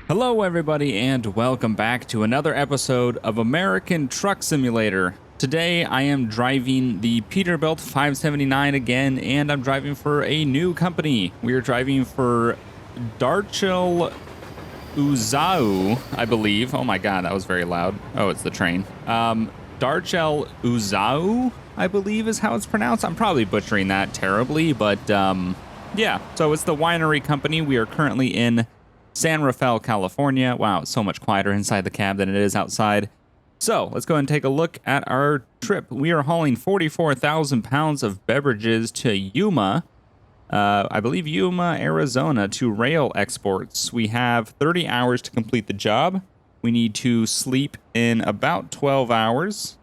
Hello everybody and welcome back to another episode of American Truck Simulator. Today I am driving the Peterbilt 579 again, and I'm driving for a new company. We are driving for Darchelle Uzau, I believe. Oh my god, that was very loud. Oh, it's the train. Darchelle Uzau, I believe is how it's pronounced. I'm probably butchering that terribly, but yeah. So it's the winery company. We are currently in San Rafael, California. Wow, it's so much quieter inside the cab than it is outside. So let's go ahead and take a look at our trip. We are hauling 44,000 pounds of beverages to Yuma, I believe Yuma, Arizona, to rail exports. We have 30 hours to complete the job. We need to sleep in about 12 hours.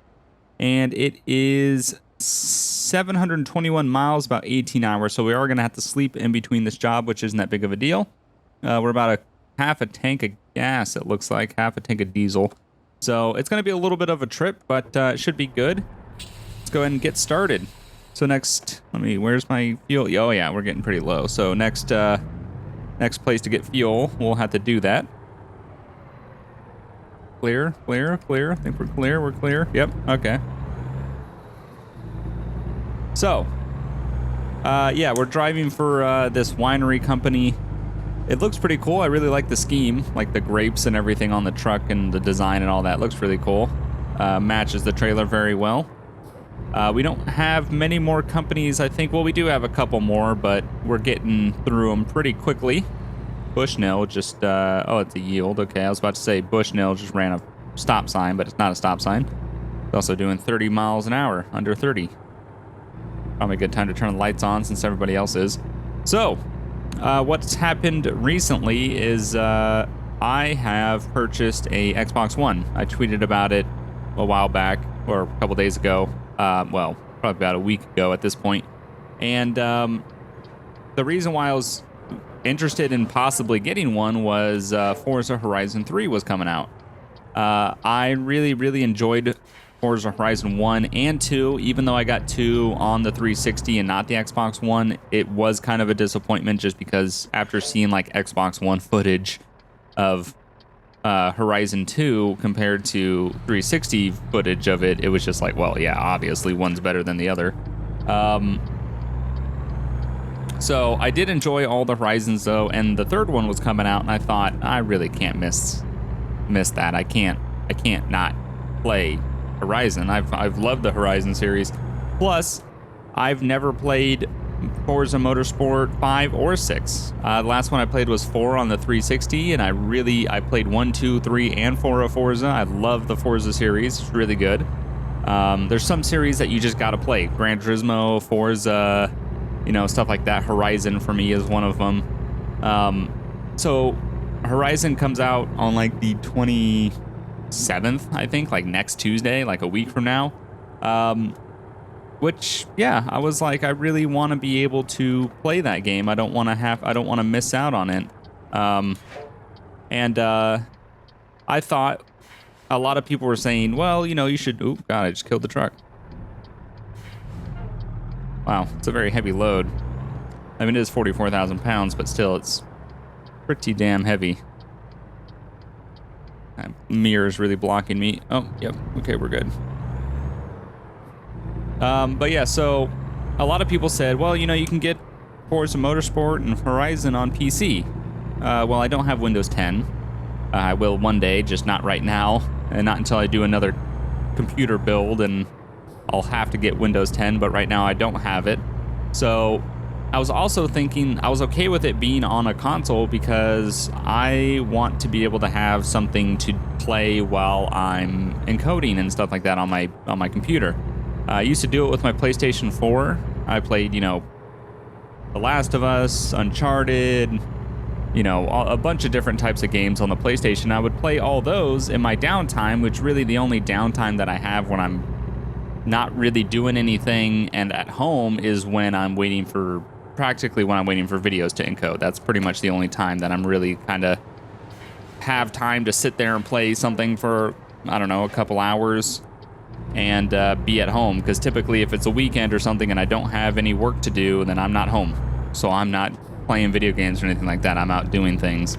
And it is 721 miles, about 18 hours. So we are going to have to sleep in between this job, which isn't that big of a deal. We're about half a tank of gas, it looks like, half a tank of diesel. So it's going to be a little bit of a trip, but it should be good. Let's go ahead and get started. So next, where's my fuel? Oh yeah, we're getting pretty low. So next place to get fuel, we'll have to do that. Clear. I think we're clear. Yep, okay. So, yeah, we're driving for this winery company. It looks pretty cool. I really like the scheme, like the grapes and everything on the truck and the design and all that looks really cool. Matches the trailer very well. We don't have many more companies, I think. Well, we do have a couple more, but we're getting through them pretty quickly. Bushnell just, oh, it's a yield. Okay, I was about to say Bushnell just ran a stop sign, but it's not a stop sign. It's also doing 30 miles an hour, under 30. Probably a good time to turn the lights on since everybody else is. So, what's happened recently is I have purchased a Xbox One. I tweeted about it a while back, or a couple days ago. Well, probably about a week ago at this point. And the reason why I was interested in possibly getting one was Forza Horizon 3 was coming out. I really enjoyed Forza Horizon 1 and 2, even though I got 2 on the 360 and not the Xbox One. It was kind of a disappointment just because after seeing like Xbox One footage of Horizon 2 compared to 360 footage of it, it was just like, well, yeah, obviously one's better than the other. So I did enjoy all the Horizons though, and the third one was coming out, and I thought I really can't miss that. I can't not play Horizon. I've loved the Horizon series. Plus, I've never played Forza Motorsport 5 or 6. The last one I played was 4 on the 360, and I played 1, 2, 3, and 4 of Forza. I love the Forza series. It's really good. There's some series that you just gotta play. Gran Turismo, Forza, stuff like that. Horizon for me is one of them. So Horizon comes out on like the 27th, I think, like next Tuesday, like a week from now. Which, yeah, I was like, I really want to be able to play that game. I don't want to miss out on it. I thought a lot of people were saying, well, you should, oh God, I just killed the truck. Wow, it's a very heavy load. I mean, it is 44,000 pounds, but still, it's pretty damn heavy. That mirror's really blocking me. Oh, yep. Okay, we're good. But yeah, so a lot of people said, well, you can get Forza Motorsport and Horizon on PC. Well, I don't have Windows 10. I will one day, just not right now, and not until I do another computer build, and I'll have to get Windows 10, but right now I don't have it. So I was also thinking I was okay with it being on a console because I want to be able to have something to play while I'm encoding and stuff like that on my computer. I used to do it with my PlayStation 4. I played, The Last of Us, Uncharted, a bunch of different types of games on the PlayStation. I would play all those in my downtime, which really the only downtime that I have when I'm not really doing anything and at home is when I'm waiting for videos to encode. That's pretty much the only time that I'm really kind of have time to sit there and play something for, I don't know, a couple hours and be at home. Because typically if it's a weekend or something and I don't have any work to do, then I'm not home. So I'm not playing video games or anything like that. I'm out doing things.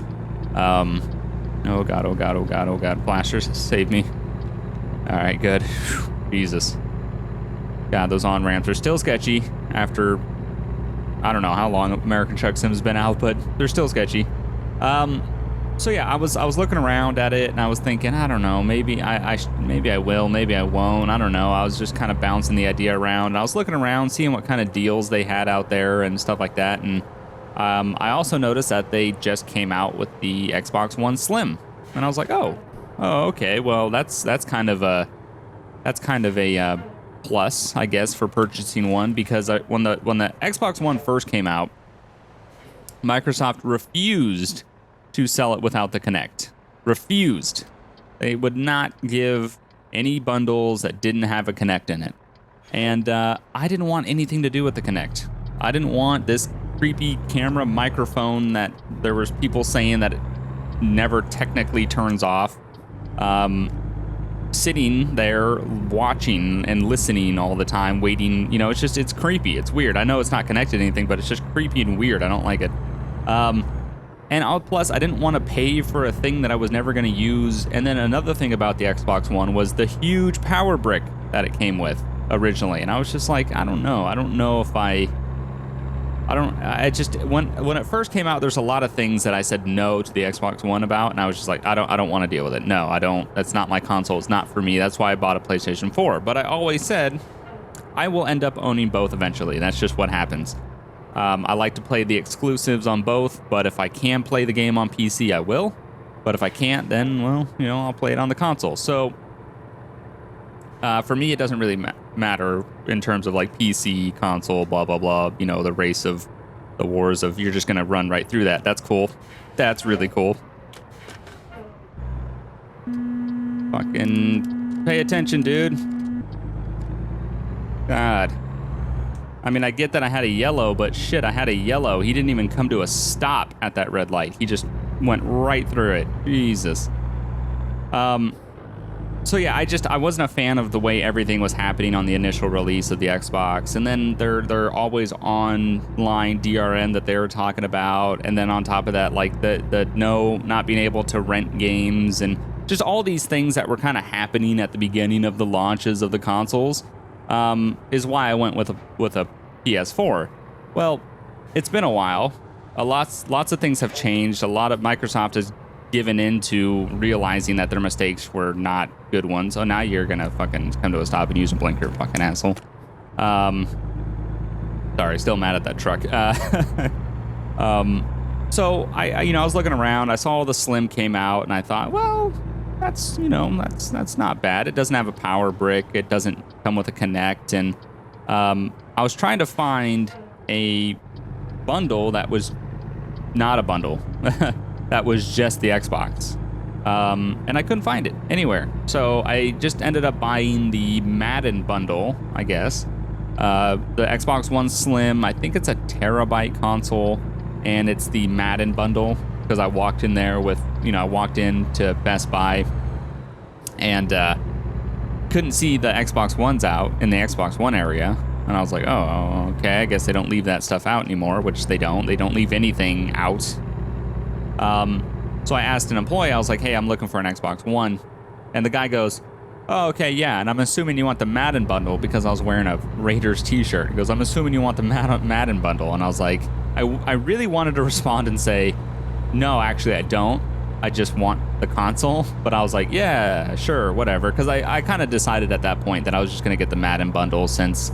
Oh god, oh god, oh god, oh god. Flashers, save me. All right, good. Whew, Jesus. God, those on-ramps are still sketchy after, I don't know how long American Truck Sim's been out, but they're still sketchy. So yeah, I was looking around at it and I was thinking, I don't know, maybe maybe I will, maybe I won't. I don't know. I was just kind of bouncing the idea around. And I was looking around, seeing what kind of deals they had out there and stuff like that. And I also noticed that they just came out with the Xbox One Slim, and I was like, oh, okay. Well, that's kind of a plus, I guess, for purchasing one, because when the Xbox One first came out, Microsoft refused to sell it without the Kinect. Refused. They would not give any bundles that didn't have a Kinect in it. And I didn't want anything to do with the Kinect. I didn't want this creepy camera microphone that there was people saying that it never technically turns off. Sitting there watching and listening all the time, waiting, you know, it's creepy. It's weird. I know it's not connected to anything, but it's just creepy and weird. I don't like it. And plus, I didn't want to pay for a thing that I was never going to use. And then another thing about the Xbox One was the huge power brick that it came with originally. And I was just like, I don't know. I don't know if I just, when it first came out, there's a lot of things that I said no to the Xbox One about. And I was just like, I don't want to deal with it. No, I don't. That's not my console. It's not for me. That's why I bought a PlayStation 4. But I always said I will end up owning both eventually. That's just what happens. I like to play the exclusives on both, but if I can play the game on PC, I will. But if I can't, then, well, you know, I'll play it on the console. So for me, it doesn't really matter in terms of like PC, console, blah, blah, blah. You know, the race of the wars of you're just going to run right through that. That's cool. That's really cool. Fucking pay attention, dude. God. I mean, I get that I had a yellow, but shit, I had a yellow. He didn't even come to a stop at that red light. He just went right through it. Jesus. So yeah, I wasn't a fan of the way everything was happening on the initial release of the Xbox. And then they're always online DRM that they were talking about. And then on top of that, like the not being able to rent games and just all these things that were kind of happening at the beginning of the launches of the consoles. Is why I went with a PS4. Well, it's been a while. Lots of things have changed. A lot of Microsoft has given into realizing that their mistakes were not good ones. So now you're gonna fucking come to a stop and use a blinker, fucking asshole. Sorry, still mad at that truck. So I was looking around. I saw the Slim came out, and I thought, well, that's not bad. It doesn't have a power brick. It doesn't come with a Kinect. And I was trying to find a bundle that was not a bundle. That was just the Xbox. And I couldn't find it anywhere. So I just ended up buying the Madden bundle, I guess. The Xbox One Slim, I think it's a terabyte console, and it's the Madden bundle. Because I walked in there I walked into Best Buy and couldn't see the Xbox Ones out in the Xbox One area. And I was like, oh, okay, I guess they don't leave that stuff out anymore, which they don't. They don't leave anything out. So I asked an employee, I was like, hey, I'm looking for an Xbox One. And the guy goes, oh, okay, yeah, and I'm assuming you want the Madden bundle, because I was wearing a Raiders t-shirt. He goes, I'm assuming you want the Madden bundle. And I was like, I really wanted to respond and say, no, actually, I don't. I just want the console. But I was like, yeah, sure, whatever. Because I kind of decided at that point that I was just going to get the Madden bundle, since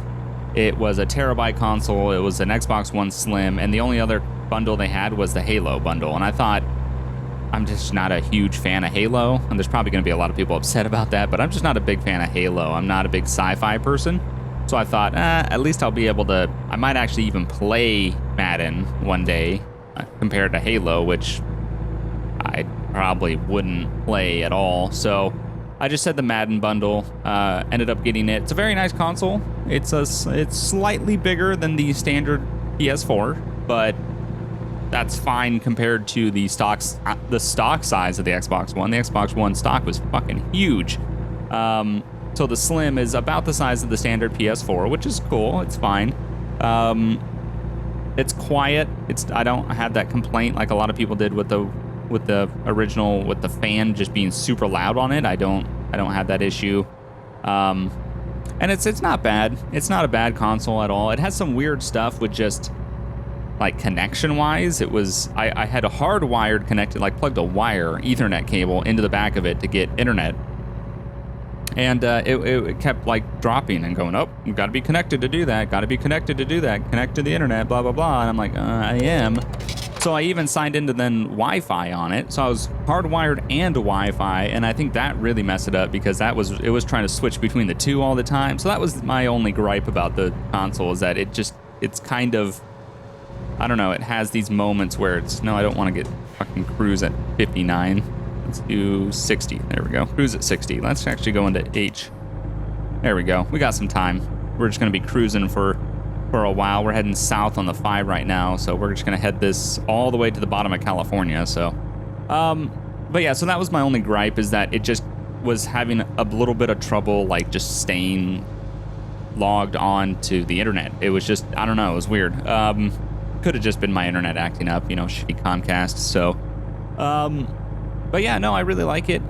it was a terabyte console. It was an Xbox One Slim. And the only other bundle they had was the Halo bundle. And I thought, I'm just not a huge fan of Halo. And there's probably going to be a lot of people upset about that. But I'm just not a big fan of Halo. I'm not a big sci-fi person. So I thought, at least I'll be able to... I might actually even play Madden one day. Compared to Halo, which I probably wouldn't play at all. So I just said the Madden bundle, ended up getting it. It's a very nice console. It's slightly bigger than the standard PS4, but that's fine compared to the stock size of the Xbox One. The Xbox One stock was fucking huge. So the Slim is about the size of the standard PS4, which is cool. It's fine. It's quiet. I don't have that complaint like a lot of people did with the with the original, with the fan just being super loud on it. I don't have that issue. And it's not bad. It's not a bad console at all. It has some weird stuff with just like connection wise. It was, I had a hardwired connected, like plugged a wire Ethernet cable into the back of it to get internet. And it kept like dropping and going, oh, you got to be connected to do that. Got to be connected to do that. Connect to the internet, blah, blah, blah. And I'm like, I am. So I even signed into then Wi-Fi on it. So I was hardwired and Wi-Fi. And I think that really messed it up because it was trying to switch between the two all the time. So that was my only gripe about the console, is that it's kind of, I don't know, it has these moments where it's, no, I don't want to get fucking cruise at 59. Let's do 60. There we go. Cruise at 60. Let's actually go into H. There we go. We got some time. We're just going to be cruising for a while. We're heading south on the 5 right now, so we're just going to head this all the way to the bottom of California. So, but yeah, so that was my only gripe, is that it just was having a little bit of trouble, like just staying logged on to the internet. It was just, I don't know, it was weird. Could have just been my internet acting up, you know, shitty Comcast. So, but yeah, no, I really like it.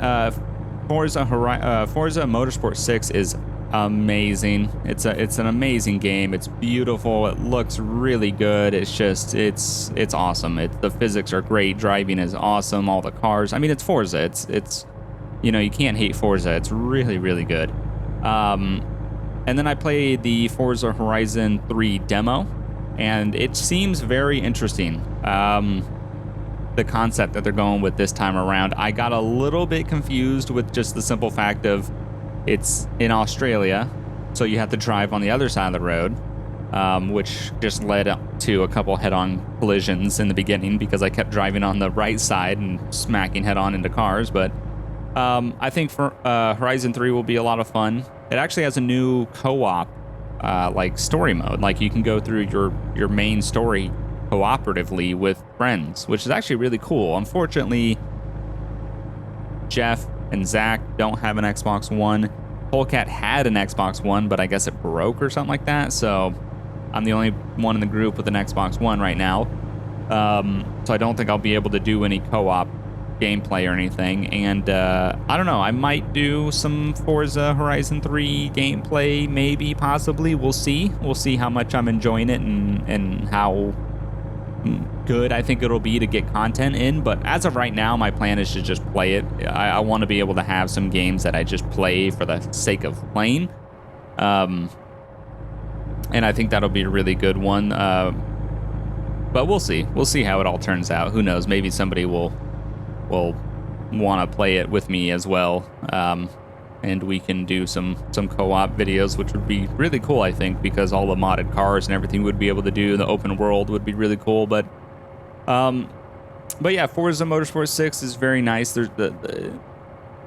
Forza Motorsport 6 is amazing. It's an amazing game. It's beautiful. It looks really good. It's just, it's awesome. The physics are great. Driving is awesome. All the cars. I mean, it's Forza. It's you know, you can't hate Forza. It's really, really good. And then I played the Forza Horizon 3 demo, and it seems very interesting. The concept that they're going with this time around. I got a little bit confused with just the simple fact of it's in Australia, so you have to drive on the other side of the road, which just led to a couple head-on collisions in the beginning because I kept driving on the right side and smacking head-on into cars. But I think for Horizon 3 will be a lot of fun. It actually has a new co-op like story mode. Like you can go through your main story cooperatively with friends, which is actually really cool. Unfortunately, Jeff and Zach don't have an Xbox One. Polecat had an Xbox One, but I guess it broke or something like that. So I'm the only one in the group with an Xbox One right now. So I don't think I'll be able to do any co-op gameplay or anything. And I don't know, I might do some Forza Horizon 3 gameplay, maybe, possibly. We'll see. We'll see how much I'm enjoying it and how good I think it'll be to get content in. But as of right now, my plan is to just play it. I want to be able to have some games that I just play for the sake of playing. And I think that'll be a really good one. But we'll see. We'll see how it all turns out. Who knows? Maybe somebody will want to play it with me as well. And we can do some co-op videos, which would be really cool, I think, because all the modded cars and everything would be able to do. The open world would be really cool. But yeah, Forza Motorsport 6 is very nice. There's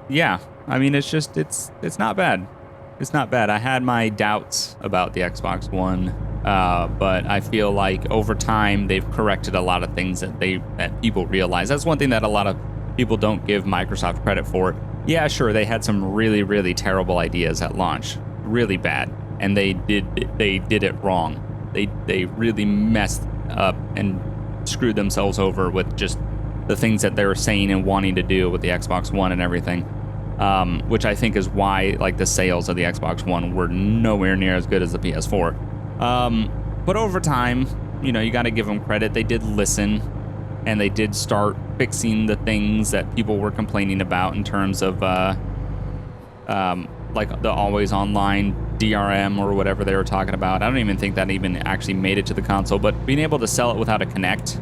yeah, I mean, it's just, it's not bad. It's not bad. I had my doubts about the Xbox One, but I feel like over time they've corrected a lot of things that people realize. That's one thing that a lot of people don't give Microsoft credit for. Yeah, sure, they had some really, really terrible ideas at launch, really bad, and they did it wrong. They really messed up and screwed themselves over with just the things that they were saying and wanting to do with the Xbox One and everything, which I think is why like the sales of the Xbox One were nowhere near as good as the PS4. But over time, you know, you got to give them credit. They did listen, and they did start fixing the things that people were complaining about in terms of like the always online DRM or whatever they were talking about. I don't even think that even actually made it to the console, but being able to sell it without a Kinect,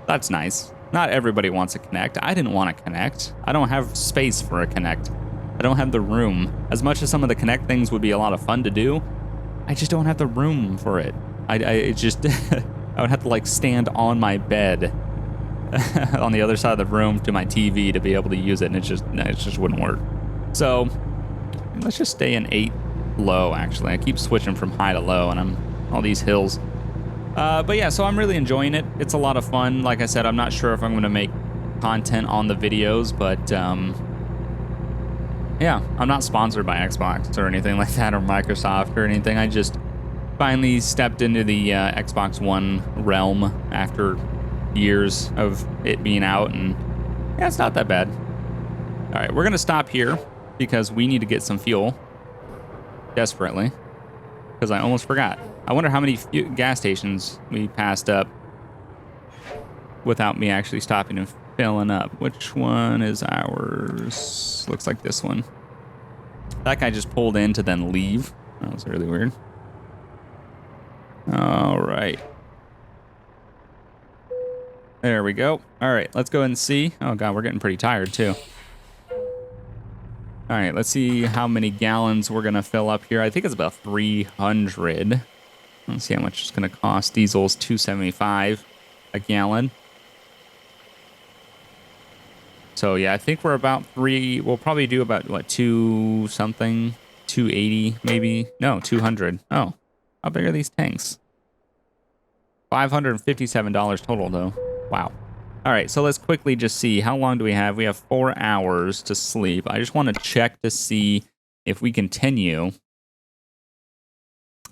that's nice. Not everybody wants a Kinect. I didn't want a Kinect. I don't have space for a Kinect. I don't have the room. As much as some of the Kinect things would be a lot of fun to do, I just don't have the room for it. I just I would have to like stand on my bed on the other side of the room to my TV to be able to use it, and it just wouldn't work. So let's just stay in 8 low. Actually, I keep switching from high to low, and I'm all these hills. But yeah, so I'm really enjoying it. It's a lot of fun. Like I said, I'm not sure if I'm going to make content on the videos, but yeah, I'm not sponsored by Xbox or anything like that, or Microsoft or anything. I just finally stepped into the Xbox One realm after years of it being out, and yeah, it's not that bad. All right, we're gonna stop here because we need to get some fuel desperately, because I almost forgot. I wonder how many gas stations we passed up without me actually stopping and filling up. Which one is ours? Looks like this one. That guy just pulled in to then leave. That was really weird. All right. There we go. All right, let's go and see. Oh God, we're getting pretty tired too. All right, let's see how many gallons we're gonna fill up here. I think it's about 300. Let's see how much it's gonna cost. Diesel's $2.75 a gallon. So yeah, I think we're about we'll probably do about what, 2 something, 280 maybe. No, 200. Oh, how big are these tanks? $557 total though. Wow. All right, so let's quickly just see how long do we have. We have 4 hours to sleep. I just want to check to see if we continue.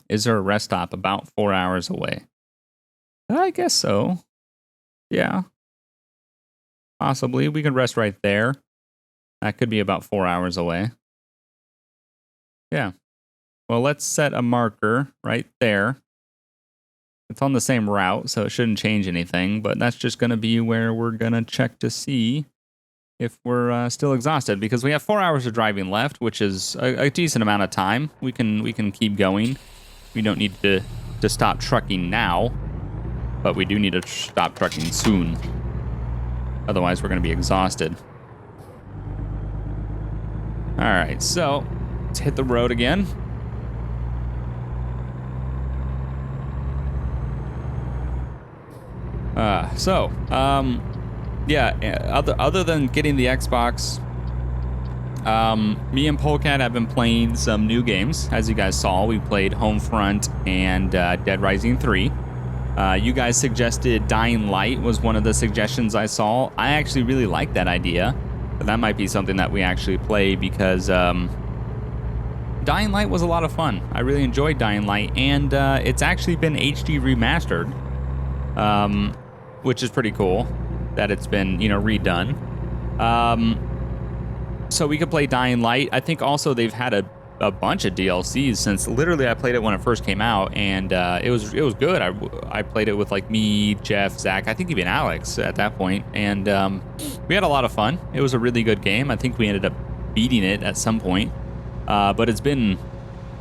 Is there a rest stop about 4 hours away? I guess so. Yeah. Possibly. We could rest right there. That could be about 4 hours away. Yeah. Well, let's set a marker right there. It's on the same route, so it shouldn't change anything, but that's just going to be where we're going to check to see if we're still exhausted, because we have 4 hours of driving left, which is a decent amount of time. We can keep going. We don't need to stop trucking now, but we do need to stop trucking soon. Otherwise, we're going to be exhausted. All right, so let's hit the road again. Yeah, other than getting the Xbox, me and Polecat have been playing some new games. As you guys saw, we played Homefront and Dead Rising 3. You guys suggested Dying Light was one of the suggestions I saw. I actually really like that idea, but that might be something that we actually play, because Dying Light was a lot of fun. I really enjoyed Dying Light, and it's actually been HD remastered, which is pretty cool that it's been, redone. So we could play Dying Light. I think also they've had a bunch of DLCs since literally I played it when it first came out, and it was good. I played it with like me, Jeff, Zach, I think even Alex at that point, and we had a lot of fun. It was a really good game. I think we ended up beating it at some point, but it's been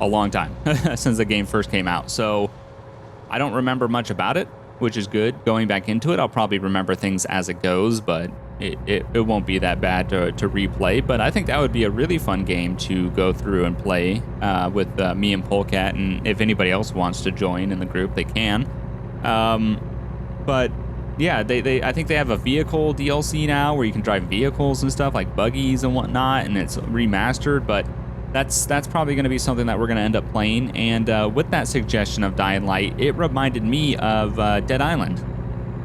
a long time since the game first came out, so I don't remember much about it, which is good. Going back into it, I'll probably remember things as it goes, but it won't be that bad to replay. But I think that would be a really fun game to go through and play with me and Polecat, and if anybody else wants to join in the group, they can. But yeah, I think they have a vehicle DLC now where you can drive vehicles and stuff like buggies and whatnot, and it's remastered, but that's probably going to be something that we're going to end up playing. And with that suggestion of Dying Light, it reminded me of Dead Island.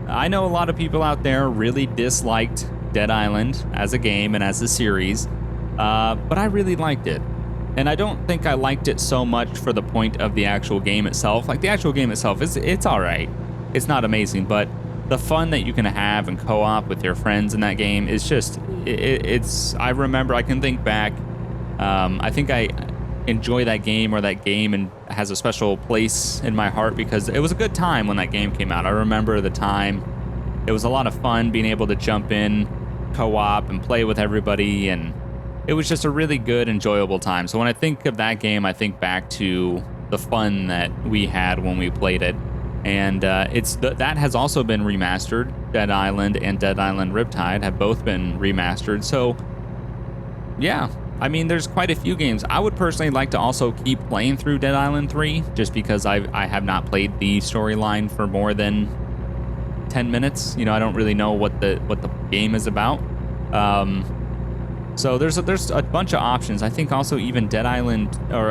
I know a lot of people out there really disliked Dead Island as a game and as a series, but I really liked it. And I don't think I liked it so much for the point of the actual game itself. Like, the actual game itself, it's all right. It's not amazing, but the fun that you can have and co-op with your friends in that game is just, I remember, I can think back. I think I enjoy that game, or that game and has a special place in my heart because it was a good time when that game came out. I remember the time. It was a lot of fun being able to jump in, co-op, and play with everybody, and it was just a really good, enjoyable time. So when I think of that game, I think back to the fun that we had when we played it. And that has also been remastered. Dead Island and Dead Island Riptide have both been remastered. So yeah, I mean, there's quite a few games. I would personally like to also keep playing through Dead Island 3, just because I have not played the storyline for more than 10 minutes. I don't really know what the game is about. So there's a bunch of options. I think also even Dead Island or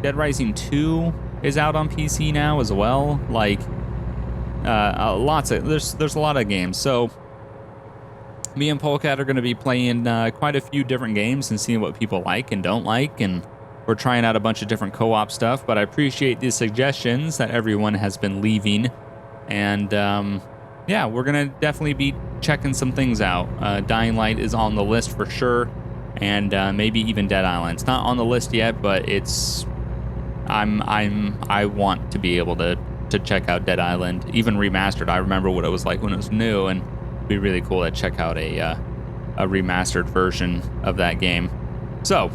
Dead Rising 2 is out on PC now as well. Like there's a lot of games. So me and Polecat are going to be playing quite a few different games and seeing what people like and don't like, and we're trying out a bunch of different co-op stuff. But I appreciate the suggestions that everyone has been leaving, and yeah, we're going to definitely be checking some things out. Dying Light is on the list for sure, and maybe even Dead Island. It's not on the list yet, but it's I want to be able to check out Dead Island, even remastered. I remember what it was like when it was new, and it'd be really cool to check out a remastered version of that game. So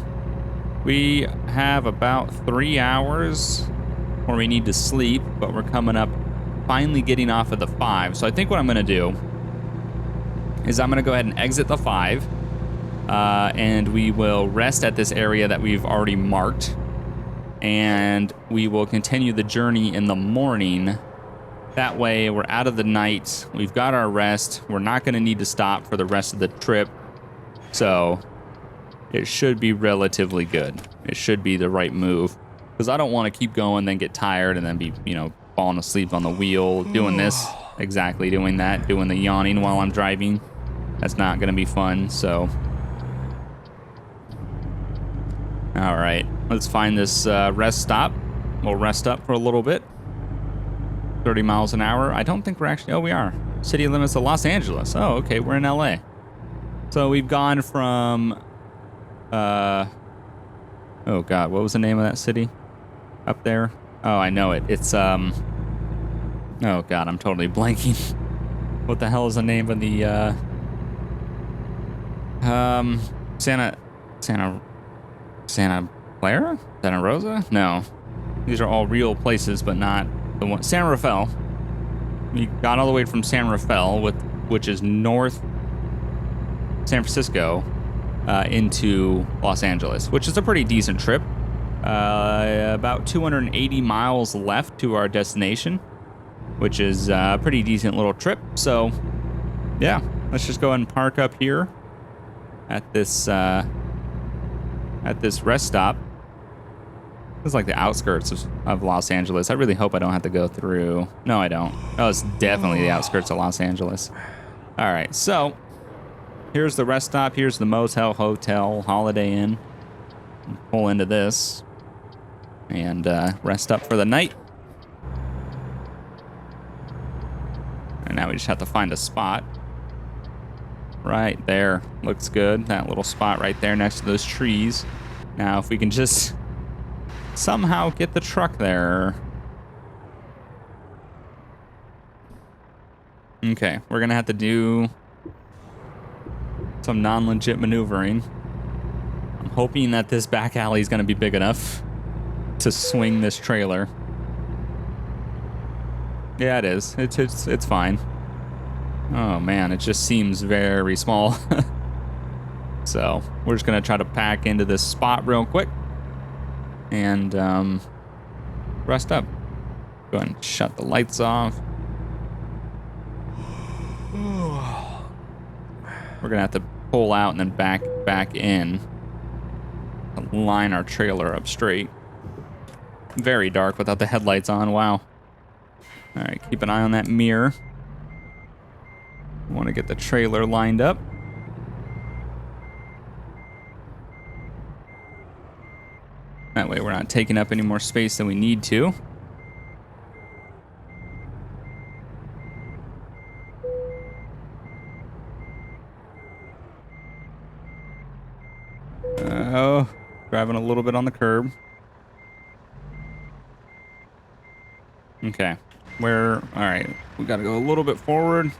we have about 3 hours where we need to sleep, but we're coming up, finally getting off of the 5. So I think what I'm gonna do is I'm gonna go ahead and exit the 5, and we will rest at this area that we've already marked, and we will continue the journey in the morning. That way we're out of the night, we've got our rest, we're not gonna need to stop for the rest of the trip, so it should be relatively good. It should be the right move, because I don't want to keep going, then get tired, and then be, you know, falling asleep on the wheel, doing this, exactly doing that, doing the yawning while I'm driving. That's not gonna be fun, so. All right, let's find this rest stop. We'll rest up for a little bit. 30 miles an hour. I don't think we're actually, oh, we are. City limits of Los Angeles. Oh, okay, we're in LA. So we've gone from, oh God, what was the name of that city up there? Oh, I know it. It's, oh God, I'm totally blanking. What the hell is the name of the, Santa Clara? Santa Rosa? No. These are all real places, but not the one. San Rafael. We got all the way from San Rafael, which is north San Francisco, into Los Angeles, which is a pretty decent trip. About 280 miles left to our destination, which is a pretty decent little trip. So, yeah, let's just go ahead and park up here at this rest stop. It's like the outskirts of Los Angeles. I really hope I don't have to go through. No, I don't. Oh, it's definitely the outskirts of Los Angeles. All right, so here's the rest stop. Here's the motel, hotel, Holiday Inn. Pull into this and rest up for the night. And now we just have to find a spot. Right there. Looks good. That little spot right there next to those trees. Now, if we can just somehow get the truck there. Okay, we're gonna have to do some non-legit maneuvering. I'm hoping that this back alley is gonna be big enough to swing this trailer. Yeah, it is. It's fine. Oh man, it just seems very small. So we're just gonna try to pack into this spot real quick and rest up. Go ahead and shut the lights off. We're gonna have to pull out and then back in to line our trailer up straight. Very dark without the headlights on. Wow. All right, keep an eye on that mirror. Want to get the trailer lined up. That way we're not taking up any more space than we need to. Oh, driving a little bit on the curb. Okay, all right, we got to go a little bit forward.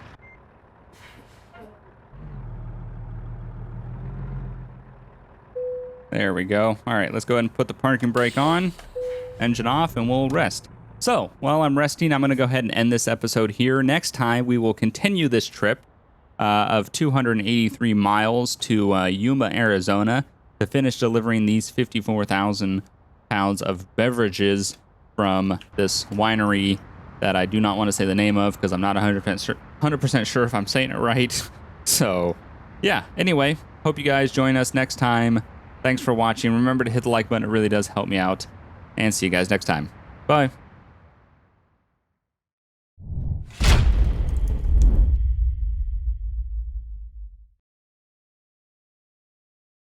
There we go. All right, let's go ahead and put the parking brake on, engine off, and we'll rest. So while I'm resting, I'm going to go ahead and end this episode here. Next time, we will continue this trip of 283 miles to Yuma, Arizona, to finish delivering these 54,000 pounds of beverages from this winery that I do not want to say the name of because I'm not 100% sure if I'm saying it right. So, yeah, anyway, hope you guys join us next time. Thanks for watching. Remember to hit the like button. It really does help me out. And see you guys next time. Bye.